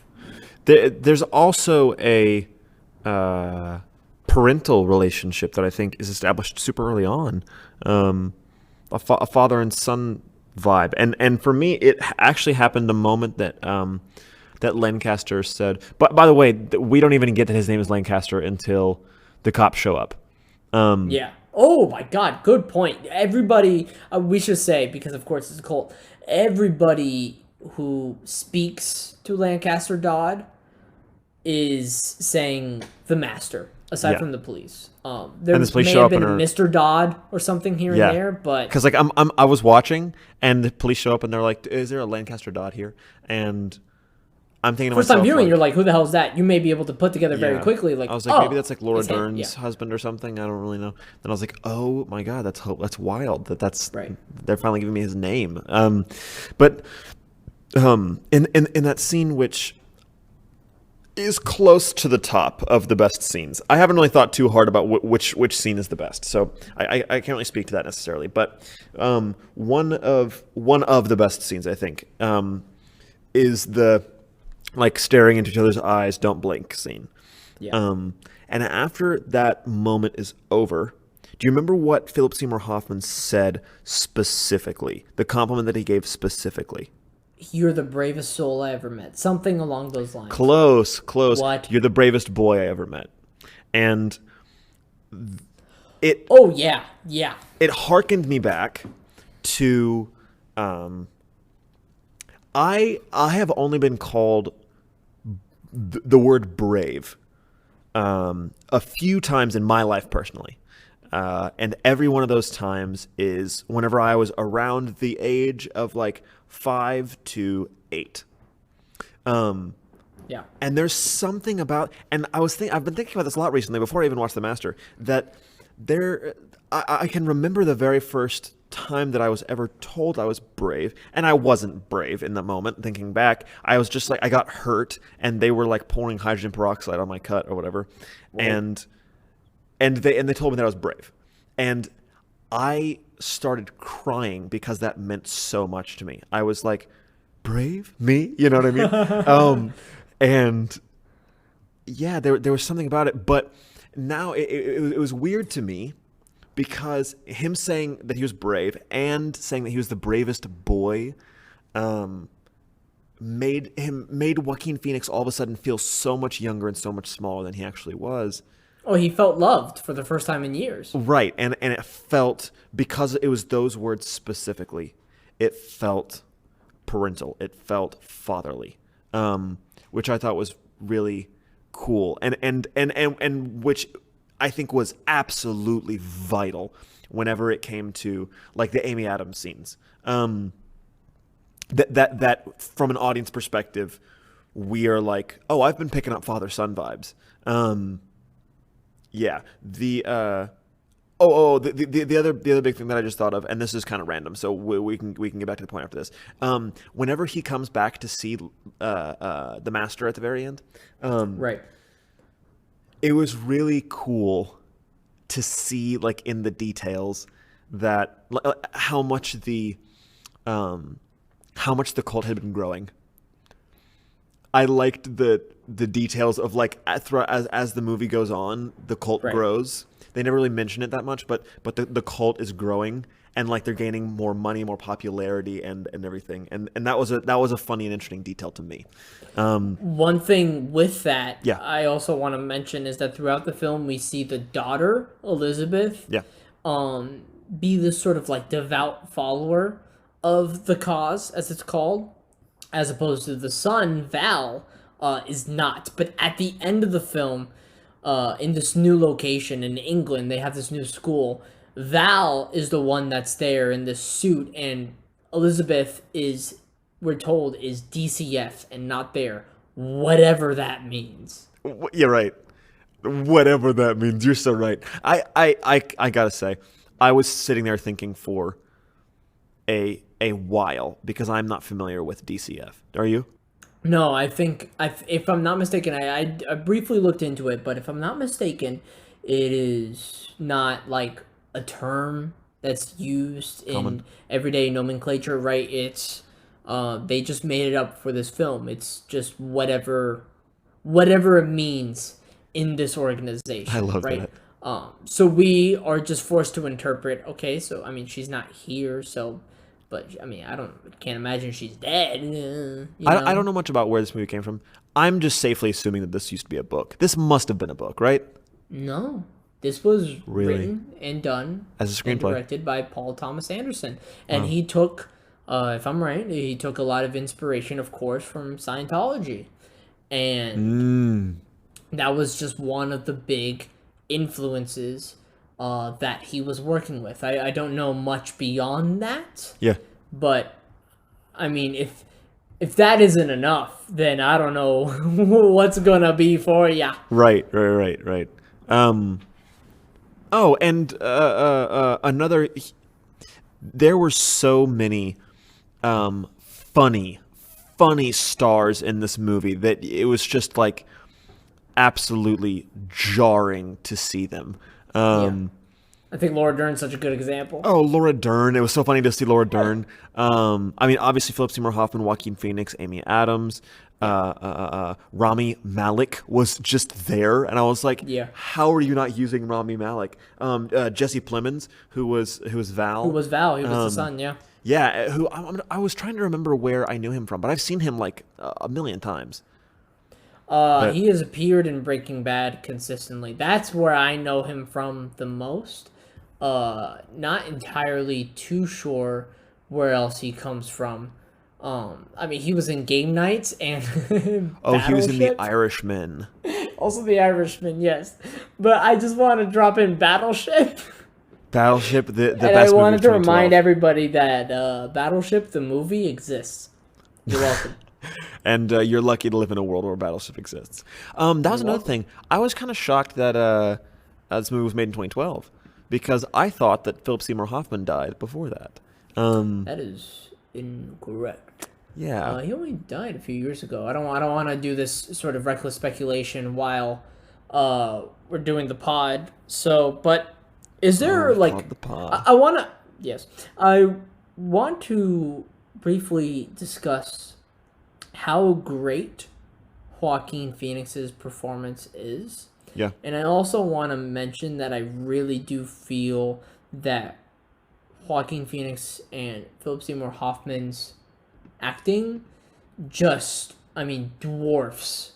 There's also a parental relationship that I think is established super early on. A father and son vibe. And for me, it actually happened the moment that that Lancaster said. But by the way, we don't even get that his name is Lancaster until the cops show up.
Yeah. Oh my God, good point. Everybody, we should say, because of course it's a cult, everybody who speaks to Lancaster Dodd is saying the Master, aside
Yeah.
from the police.
And
There
this police
may
show
have
up
been
and
a
are
Mr. Dodd or something here and
yeah.
there, but
Because like I was watching and the police show up and they're like, "Is there a Lancaster Dodd here?" And I'm thinking to
first time
myself
viewing, you're
like,
like, who the hell is that? You may be able to put together very
yeah.
quickly, like,
I was like, maybe
oh,
that's like Laura
it's him.
Dern's
Yeah,
husband or something. I don't really know. Then I was like, oh my god, that's wild. That's
right.
they're finally giving me his name. But in that scene, which is close to the top of the best scenes. I haven't really thought too hard about which scene is the best, so I can't really speak to that necessarily. But one of the best scenes, I think, is the like staring into each other's eyes, don't blink scene.
Yeah.
And after that moment is over, do you remember what Philip Seymour Hoffman said specifically? The compliment that he gave specifically.
You're the bravest soul I ever met. Something along those lines.
Close.
What?
You're the bravest boy I ever met. And it
Oh, yeah. Yeah.
it harkened me back to I have only been called the word brave a few times in my life personally. And every one of those times is whenever I was around the age of like 5 to 8.
Yeah.
And there's something about, and I've been thinking about this a lot recently before I even watched The Master, that I can remember the very first time that I was ever told I was brave, and I wasn't brave in that moment. Thinking back, I was just like, I got hurt, and they were like pouring hydrogen peroxide on my cut or whatever, and they told me that I was brave, and I started crying because that meant so much to me. I was like, brave? Me? You know what I mean? And yeah, there was something about it, but now it was weird to me because him saying that he was brave and saying that he was the bravest boy made Joaquin Phoenix all of a sudden feel so much younger and so much smaller than he actually was.
Oh, he felt loved for the first time in years.
Right, and it felt, because it was those words specifically, it felt parental. It felt fatherly, which I thought was really cool, and which I think was absolutely vital whenever it came to like the Amy Adams scenes. That from an audience perspective, we are like, oh, I've been picking up father-son vibes. Yeah, the other big thing that I just thought of, and this is kind of random, so we can get back to the point after this. Whenever he comes back to see the Master at the very end,
Right.
it was really cool to see, like, in the details that how much the cult had been growing. I liked the details of, like, as the movie goes on, the cult grows. They never really mention it that much, but the cult is growing, and like they're gaining more money, more popularity, and everything. And that was a funny and interesting detail to me.
One thing with that,
Yeah.
I also want to mention is that throughout the film we see the daughter, Elizabeth,
Yeah.
be this sort of like devout follower of the cause, as it's called, as opposed to the son, Val, is not. But at the end of the film, in this new location in England, they have this new school. Val is the one that's there in this suit, and Elizabeth is, we're told, is DCF and not there. Whatever that means.
You're right. Whatever that means. You're so right. I gotta say, I was sitting there thinking for a while because I'm not familiar with DCF. Are you?
No, I think, if I'm not mistaken, I briefly looked into it, but if I'm not mistaken, it is not like a term that's used in everyday nomenclature, right? It's they just made it up for this film. It's just whatever it means in this organization.
I love
right?
that.
So we are just forced to interpret. Okay, so I mean, she's not here, so. But I mean, can't imagine she's dead.
I don't know much about where this movie came from. I'm just safely assuming that this used to be a book. This must have been a book, right?
No, this was
Really?
written and done
As a
and
screenplay.
directed by Paul Thomas Anderson, and he took, if I'm right, he took a lot of inspiration, of course, from Scientology, and that was just one of the big influences that he was working with. I don't know much beyond that.
Yeah.
But I mean, if that isn't enough, then I don't know what's gonna be for ya.
Right. Oh, and another. There were so many funny stars in this movie that it was just like absolutely jarring to see them.
I think Laura Dern's such a good example.
Oh, Laura Dern. It was so funny to see Laura Dern. I mean, obviously, Philip Seymour Hoffman, Joaquin Phoenix, Amy Adams, Rami Malek was just there. And I was like, how are you not using Rami Malek? Jesse Plemons, who was Val.
Who was Val? He was the son, yeah.
Yeah, who I was trying to remember where I knew him from, but I've seen him like a million times.
He has appeared in Breaking Bad consistently. That's where I know him from the most. Not entirely too sure where else he comes from. I mean, he was in Game Nights and
he was in The Irishman.
Also The Irishman, yes. But I just want to drop in Battleship.
Battleship, the
and
best movie of 2012.
I wanted to remind everybody that Battleship, the movie, exists. You're welcome.
And you're lucky to live in a world where Battleship exists. That was another thing. I was kind of shocked that this movie was made in 2012 because I thought that Philip Seymour Hoffman died before that.
That is incorrect.
Yeah.
He only died a few years ago. I don't want to do this sort of reckless speculation while we're doing the pod. So, but is there
the pod.
I want to I want to briefly discuss how great Joaquin Phoenix's performance is.
Yeah.
And I also want to mention that I really do feel that Joaquin Phoenix and Philip Seymour Hoffman's acting just, dwarfs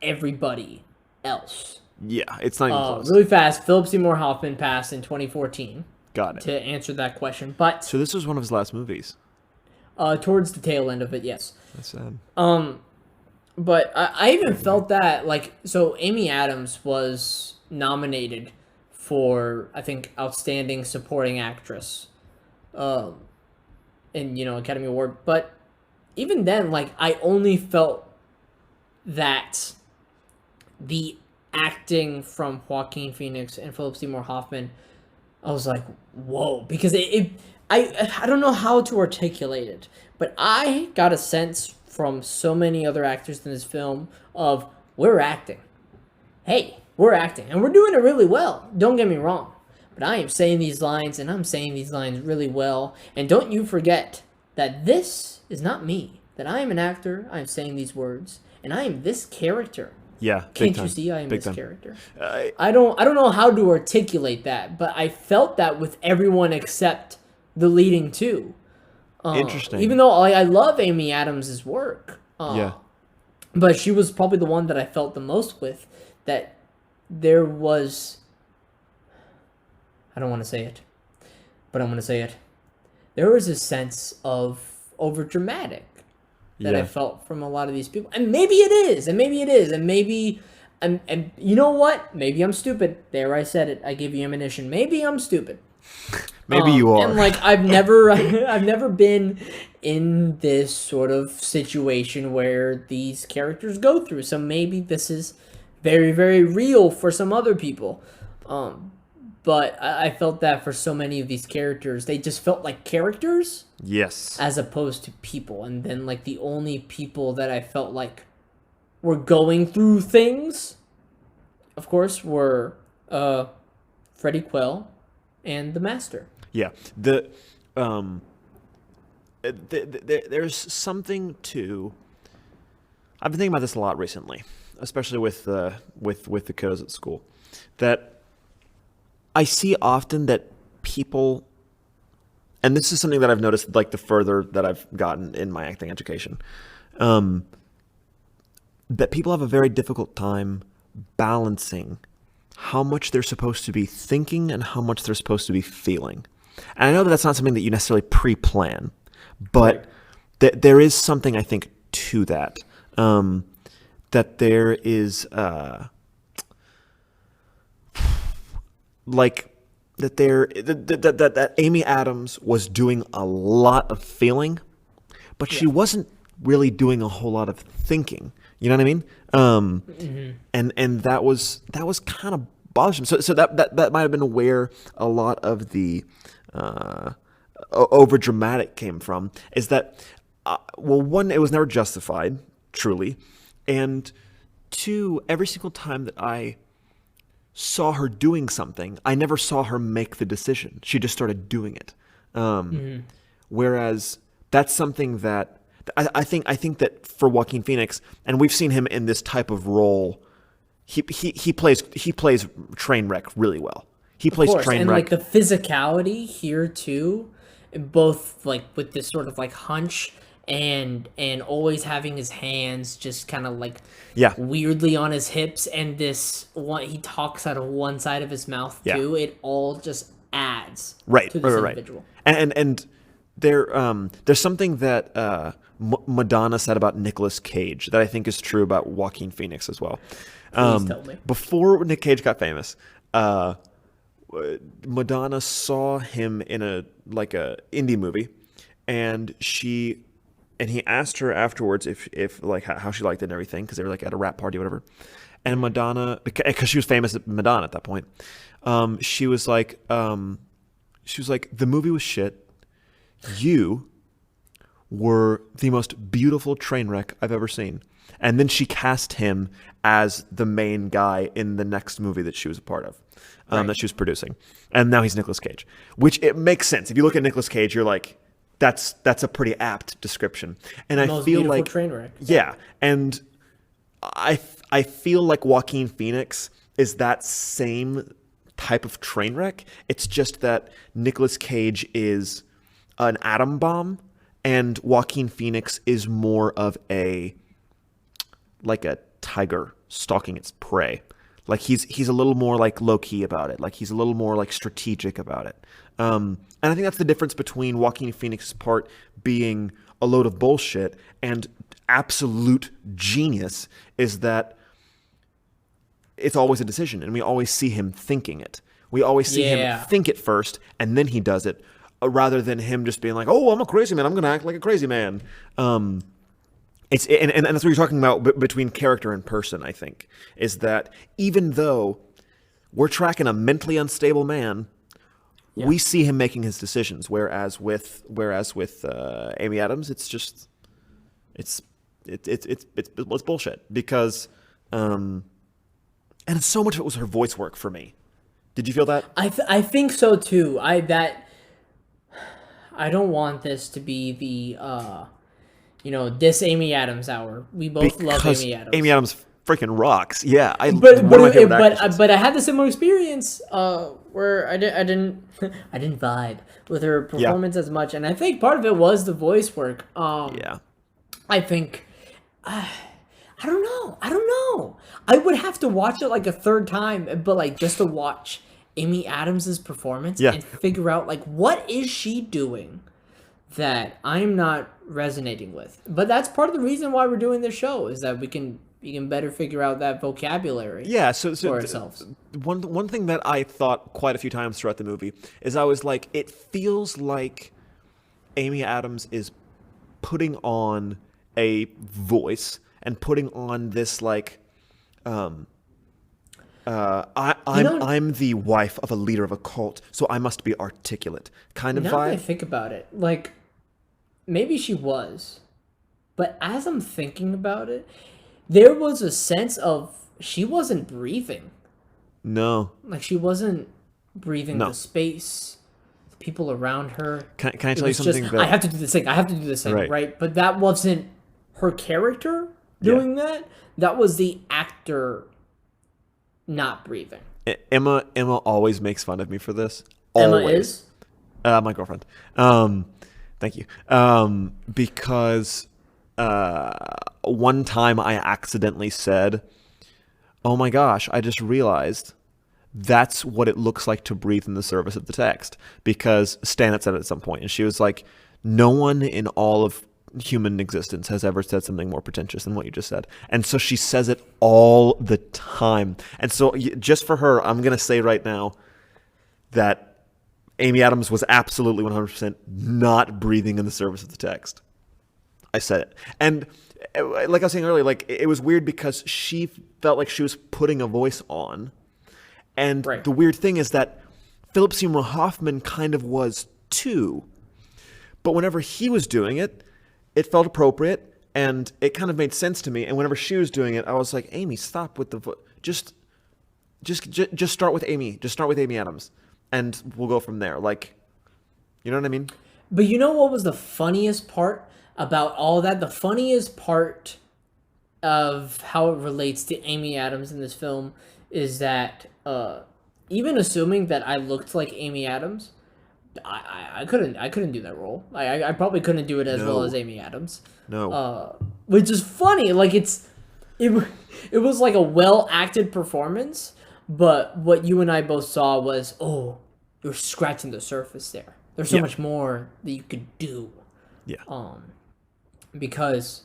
everybody else.
Yeah, it's not even close.
Really fast, Philip Seymour Hoffman passed in 2014.
Got it.
To answer that question. But
so this was one of his last movies.
Towards the tail end of it, yes.
That's sad.
But I even felt that, so Amy Adams was nominated for, I think, Outstanding Supporting Actress, in, Academy Award. But even then, I only felt that the acting from Joaquin Phoenix and Philip Seymour Hoffman, I was like, whoa, because I don't know how to articulate it, but I got a sense from so many other actors in this film of we're acting. Hey, we're acting, and we're doing it really well. Don't get me wrong, but I am saying these lines, and I'm saying these lines really well. And don't you forget that this is not me. That I am an actor. I am saying these words, and I am this character.
Yeah,
can't you see I am this character?
I
don't know how to articulate that, but I felt that with everyone except the leading two.
Interesting.
Even though I love Amy Adams' work.
Yeah.
But she was probably the one that I felt the most with. That there was... I don't want to say it. But I'm going to say it. There was a sense of overdramatic that I felt from a lot of these people. And maybe it is. And maybe it is. And maybe... And you know what? Maybe I'm stupid. There, I said it. I give you ammunition. Maybe I'm stupid.
Maybe you are.
And I've never been in this sort of situation where these characters go through. So maybe this is very, very real for some other people. But I felt that for so many of these characters, they just felt like characters.
Yes.
As opposed to people. And then the only people that I felt like were going through things, of course, were Freddie Quell and the Master.
Yeah, there's something to. I've been thinking about this a lot recently, especially with the kiddos at school, that I see often that people, and this is something that I've noticed like the further that I've gotten in my acting education, that people have a very difficult time balancing how much they're supposed to be thinking and how much they're supposed to be feeling. And I know that that's not something that you necessarily pre-plan, but there is something I think to that. That there is that Amy Adams was doing a lot of feeling, but she wasn't really doing a whole lot of thinking. You know what I mean? And that was kind of bothersome. So that might have been where a lot of the over dramatic came from. Is that well, one, it was never justified truly, and two, every single time that I saw her doing something, I never saw her make the decision. She just started doing it. Whereas that's something that I think that for Joaquin Phoenix, and we've seen him in this type of role, he plays Trainwreck really well. He plays Trainwreck, and
like the physicality here too, both like with this sort of like hunch and always having his hands just kind of like weirdly on his hips, and this one, he talks out of one side of his mouth too. It all just adds to this individual.
And there's something that Madonna said about Nicolas Cage that I think is true about Joaquin Phoenix as well.
Please tell me.
Before Nick Cage got famous, Madonna saw him in a indie movie, and he asked her afterwards if like how she liked it and everything, because they were like at a rap party or whatever. And Madonna, because she was famous at Madonna at that point, she was like, the movie was shit. You were the most beautiful train wreck I've ever seen. And then she cast him as the main guy in the next movie that she was a part of, that she was producing. And now he's Nicolas Cage, which it makes sense. If you look at Nicolas Cage, you're like, that's a pretty apt description. And I feel like
train wreck.
Yeah, and I feel like Joaquin Phoenix is that same type of train wreck. It's just that Nicolas Cage is an atom bomb, and Joaquin Phoenix is more of a tiger stalking its prey. Like he's a little more like low key about it. Like he's a little more like strategic about it. And I think that's the difference between Joaquin Phoenix's part being a load of bullshit and absolute genius, is that it's always a decision, and we always see him thinking it. We always see him think it first, and then he does it, rather than him just being like, "Oh, I'm a crazy man. I'm going to act like a crazy man." And that's what you're talking about between character and person, I think, is that even though we're tracking a mentally unstable man, we see him making his decisions. Whereas with Amy Adams, it's just it's bullshit, because and so much of it was her voice work for me. Did you feel that?
I think so too. I don't want this to be the this Amy Adams hour. We both love Amy Adams.
Amy Adams freaking rocks. Yeah,
but I had the similar experience where I didn't I didn't vibe with her performance as much, and I think part of it was the voice work. I think I don't know. I would have to watch it like a third time, but like just to watch Amy Adams's performance and figure out like what is she doing that I'm not resonating with. But that's part of the reason why we're doing this show, is that we can better figure out that vocabulary for ourselves.
One thing that I thought quite a few times throughout the movie is I was like, it feels like Amy Adams is putting on a voice and putting on this like I'm the wife of a leader of a cult, so I must be articulate kind of vibe.
Now that I think about it, like, maybe she was, but as I'm thinking about it, there was a sense of she wasn't breathing.
No.
Like, she wasn't breathing the space, the people around her.
Can I tell you something?
I have to do this thing, right? But that wasn't her character.
Yeah.
doing that. That was the actor not breathing.
Emma always makes fun of me for this.
Emma
Always.
is.
My girlfriend. Thank you. Because one time I accidentally said, "Oh my gosh, I just realized that's what it looks like to breathe in the service of the text." Because Stan had said it at some point, and she was like, "No one in all of human existence has ever said something more pretentious than what you just said." And so she says it all the time. And so just for her, I'm going to say right now that Amy Adams was absolutely 100% not breathing in the service of the text. I said it. And like I was saying earlier, like it was weird because she felt like she was putting a voice on. And
Right.
the weird thing is that Philip Seymour Hoffman kind of was too. But whenever he was doing it, it felt appropriate and it kind of made sense to me. And whenever she was doing it, I was like, Amy, stop with the just start with Amy. Just start with Amy Adams, and we'll go from there. Like, you know what I mean?
But you know what was the funniest part about all that? The funniest part of how it relates to Amy Adams in this film is that even assuming that I looked like Amy Adams, I couldn't do that role. I probably couldn't do it as well
No.
as Amy Adams.
No.
Which is funny. Like it it was like a well acted performance, but what you and I both saw was, oh, you're scratching the surface there. There's so
Yeah.
much more that you could do.
Yeah.
Because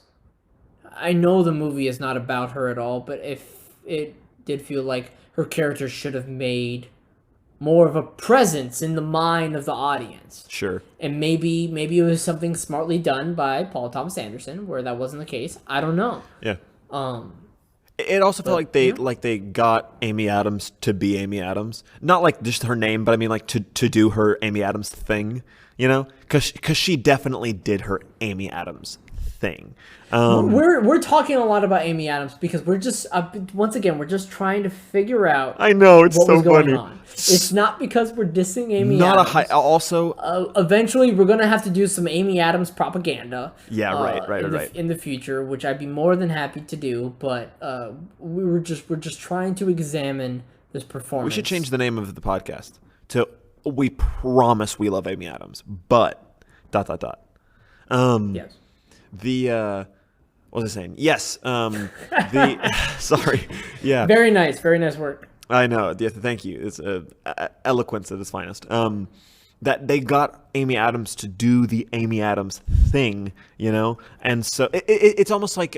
I know the movie is not about her at all, but if it did feel like her character should have made more of a presence in the mind of the audience.
Sure.
And maybe it was something smartly done by Paul Thomas Anderson where that wasn't the case. I don't know.
Yeah.
Um
It also felt like
yeah.
they got Amy Adams to be Amy Adams, not like just her name, but I mean like to do her Amy Adams thing, you know, because she definitely did her Amy Adams thing.
We're talking a lot about Amy Adams because we're just once again we're just trying to figure out
I know it's
what
so
was going
funny.
on. It's not because we're dissing Amy
Not a
Adams.
high. Also,
Eventually, we're gonna have to do some Amy Adams propaganda.
Yeah, right.
In the future, which I'd be more than happy to do. But we're just trying to examine this performance.
we should change the name of the podcast to "We Promise We Love Amy Adams," but ...
Yes.
The what was I saying? Yes. The sorry. Yeah.
Very nice work.
I know. Yeah, thank you. It's eloquence at its finest. That they got Amy Adams to do the Amy Adams thing, you know, and so it's almost like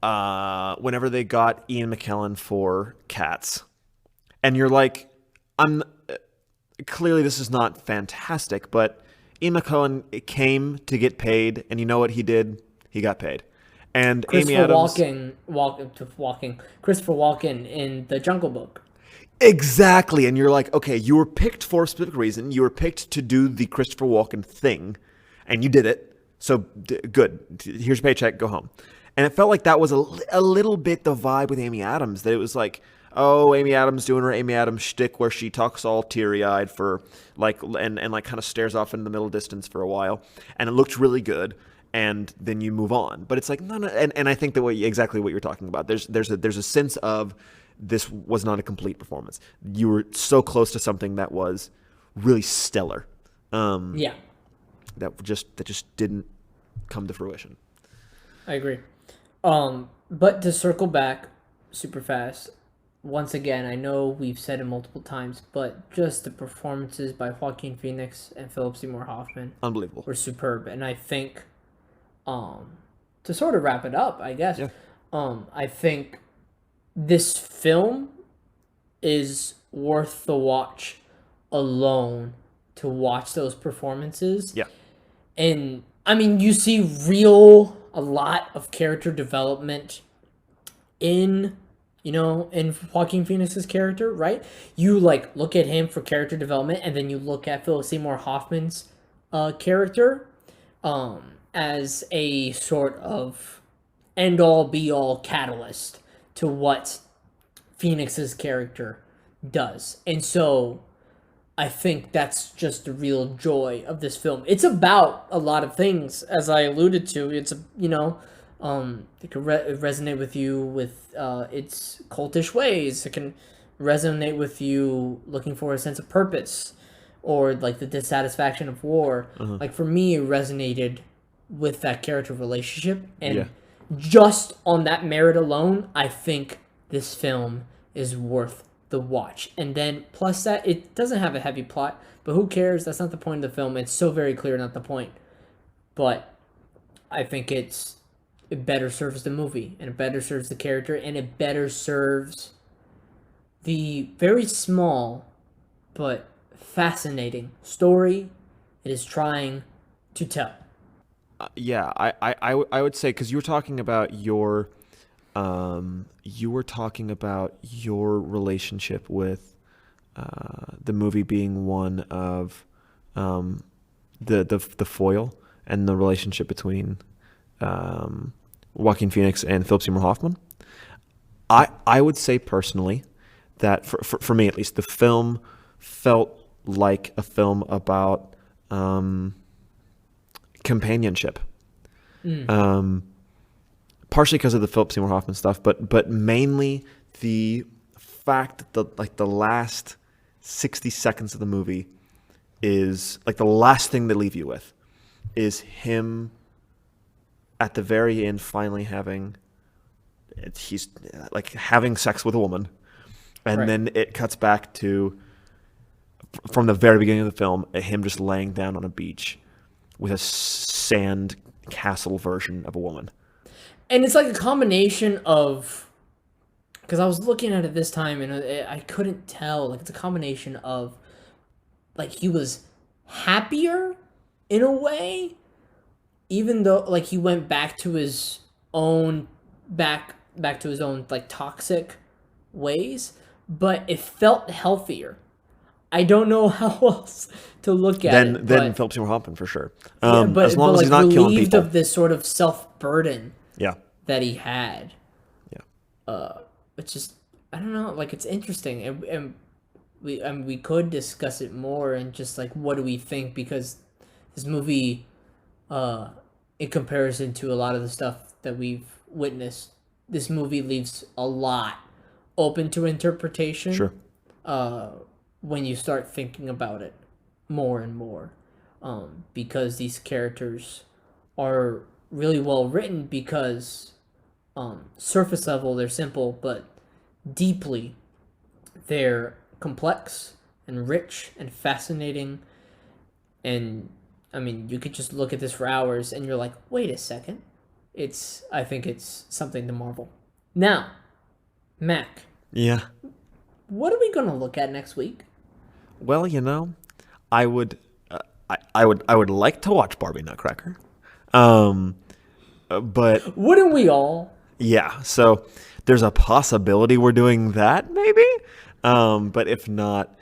whenever they got Ian McKellen for Cats, and you're like, I'm clearly this is not fantastic, but Ian McKellen came to get paid, and you know what he did? He got paid. And Amy Adams,
Christopher Walken in The Jungle Book.
exactly. And you're like, okay, you were picked for a specific reason. You were picked to do the Christopher Walken thing, and you did it. So good. Here's your paycheck. Go home. And it felt like that was a little bit the vibe with Amy Adams. That it was like, oh, Amy Adams doing her Amy Adams shtick where she talks all teary-eyed for like and like kind of stares off into the middle distance for a while, and it looked really good. And then you move on. But it's like no, and I think that exactly what you're talking about. There's a sense of this was not a complete performance. You were so close to something that was really stellar.
Yeah,
that just didn't come to fruition.
I agree. But to circle back super fast, once again, I know we've said it multiple times, but just the performances by Joaquin Phoenix and Philip Seymour Hoffman
Unbelievable.
were superb. And I think, to sort of wrap it up, I guess,
Yeah.
I think this film is worth the watch alone to watch those performances.
Yeah.
And I mean, you see a lot of character development in Joaquin Phoenix's character, right? You like look at him for character development, and then you look at Philip Seymour Hoffman's character as a sort of end all be all catalyst to what Phoenix's character does. And so I think that's just the real joy of this film. It's about a lot of things, as I alluded to. It's It can resonate with you with its cultish ways. It can resonate with you looking for a sense of purpose, or like the dissatisfaction of war. Like for me, it resonated with that character relationship,
Yeah.
and just on that merit alone, I think this film is worth the watch. And then plus that, it doesn't have a heavy plot, but who cares? That's not the point of the film. It's so very clear not the point. But I think it better serves the movie, and it better serves the character, and it better serves the very small but fascinating story it is trying to tell.
Yeah, I would say, because you were talking about your relationship with the movie being one of the foil and the relationship between Joaquin Phoenix and Philip Seymour Hoffman. I would say personally that for me at least, the film felt like a film about companionship. Partially because of the Philip Seymour Hoffman stuff, but mainly the fact that the last 60 seconds of the movie is like the last thing they leave you with is him at the very end finally he's like having sex with a woman, and
Right.
then it cuts back to from the very beginning of the film him just laying down on a beach with a sand castle version of a woman.
And it's like a combination of, because I was looking at it this time and I couldn't tell. Like it's a combination of, like he was happier in a way, even though like he went back to his own back to his own like toxic ways, but it felt healthier. I don't know how else to look at
Then
it,
then
but
Philip Seymour Hoffman for sure.
yeah,
As long as
like
he's not killing
relieved
people.
of this sort of self burden
Yeah,
that he had.
yeah.
It's just, I don't know, like it's interesting, and we could discuss it more and just like what do we think, because this movie, uh, in comparison to a lot of the stuff that we've witnessed, this movie leaves a lot open to interpretation.
Sure.
When you start thinking about it more and more, because these characters are really well written, because surface level they're simple, but deeply they're complex and rich and fascinating. And I mean, you could just look at this for hours and you're like, wait a second. I think it's something to marvel. Now, Mac,
Yeah.
what are we going to look at next week?
Well, I would, I would like to watch Barbie Nutcracker, but
Wouldn't we all?
yeah. So there's a possibility we're doing that maybe, but if not,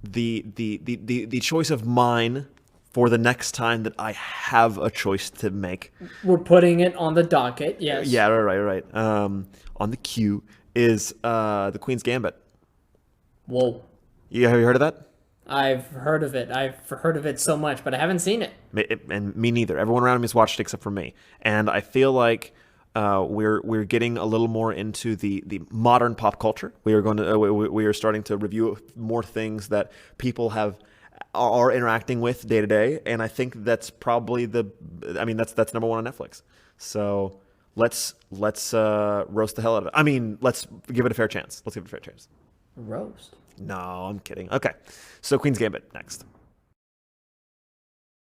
the choice of mine for the next time that I have a choice to make.
We're putting it on the docket, yes.
Yeah, right. On the queue is the Queen's Gambit.
Whoa.
Have you heard of that?
I've heard of it. I've heard of it so much, but I haven't seen it.
And me neither. Everyone around me has watched it except for me. And I feel like we're getting a little more into the modern pop culture. We are starting to review more things that people are interacting with day to day. And I think that's probably that's number one on Netflix. So let's roast the hell out of it. I mean, let's give it a fair chance.
Roast.
No, I'm kidding. Okay, so Queen's Gambit next.